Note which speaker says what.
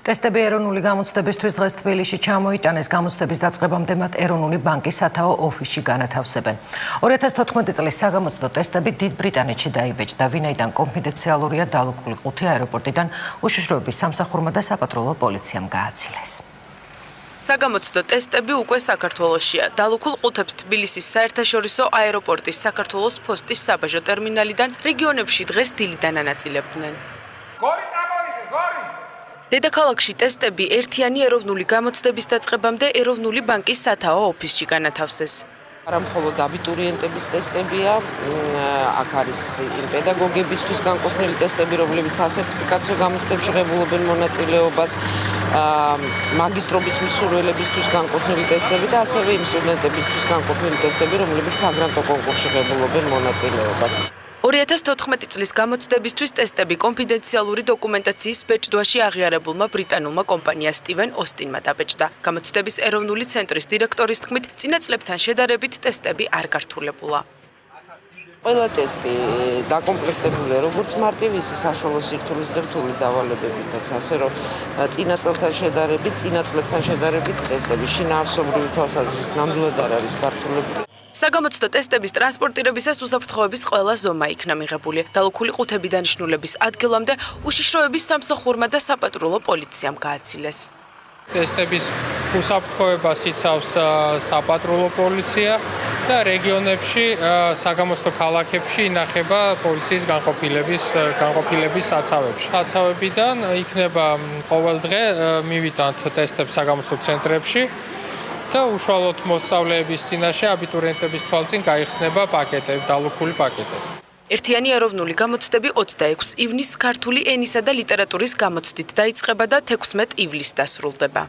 Speaker 1: ტესტები ეროვნული გამოცდებისთვის დღეს თბილისში ჩამოიტანეს. გამოცდების დაწყებამდე მათ ეროვნული ბანკის სათაო ოფისში განათავსებენ. 2014 წლის საგამოცდო ტესტები დიდ ბრიტანეთში დაიბეჭდა, ვინაიდან კონფიდენციალურია დალუქული ყუთი აეროპორტიდან უშიშროების სამსახურმა და საპატრულო პოლიციამ გააცილეს.
Speaker 2: საგამოცდო ტესტები უკვე საქართველოშია. დალუქულ ყუთებს თბილისის საერთაშორისო აეროპორტის საქართველოს ფოსტის საბაჟო ტერმინალიდან რეგიონებში დღეს დილიდან ანაწილებდნენ. დედაქალაქში ტესტები ერთიანი ეროვნული გამოცდების დაწყებამდე ეროვნული ბანკის სათაო ოფისში განათავსეს.
Speaker 3: არა მხოლოდ აბიტურიენტების ტესტებია, აქ არის იმ პედაგოგებისთვის განყოფილი ტესტები, რომლებიც სასერტიფიკაციო გამოცდებში ღებულობენ მონაწილეობას, მაგისტრობის მსურველებისთვის განყოფილი ტესტები და ასევე იმ სტუდენტებისთვის განყოფილი ტესტები, რომლებიც საგრანტო კონკურსში ღებულობენ მონაწილეობას.
Speaker 2: 2014 წლის გამოცდებისთვის ტესტები კონფიდენციალური დოკუმენტაციის ბეჭდვაში აღიარებულმა ბრიტანულმა კომპანია სტივენ ოსტინმა დაბეჭდა. გამოცდების ეროვნული ცენტრის დირექტორის თქმით, წინა წლებთან შედარებით ტესტები არ გართულებულა.
Speaker 3: ყველა ტესტი დაკომპლექტებულია როგორც მარტივი, ისე საშუალო სირთულის და რთული დავალებებითაც, ასე რომ წინა წლებთან შედარებით ტესტები შინაარსობრივი თვალსაზრისით ნამდვილად არ არის გართულებული.
Speaker 2: საგამოცდო ტესტების ტრანსპორტირებისას უსაფრთხოების ყველა ზომა იქნა მიღებული. დალუქული ყუთები დანიშნულების ადგილამდე უშიშროების სამსახურმა და საპატრულო პოლიციამ გააცილეს.
Speaker 4: ტესტების უსაფრთხოებას იცავს საპატრულო პოლიცია და რეგიონებში, საგამოცდო ქალაქებში ინახება პოლიციის განყოფილების საცავებში. საცავებიდან იქნება ყოველ დღე მივიტანთ ტესტებს საგამოცდო ცენტრებში. და უშუალოდ მოსწავლეების წინაშე აბიტურიენტების თვალწინ გაიხსნება პაკეტები, დალუქული პაკეტები.
Speaker 2: ერთიანი ეროვნული გამოცდები 26 ივნისს ქართული ენისა და ლიტერატურის გამოცდით დაიწყება და 16 ივლისს დასრულდება.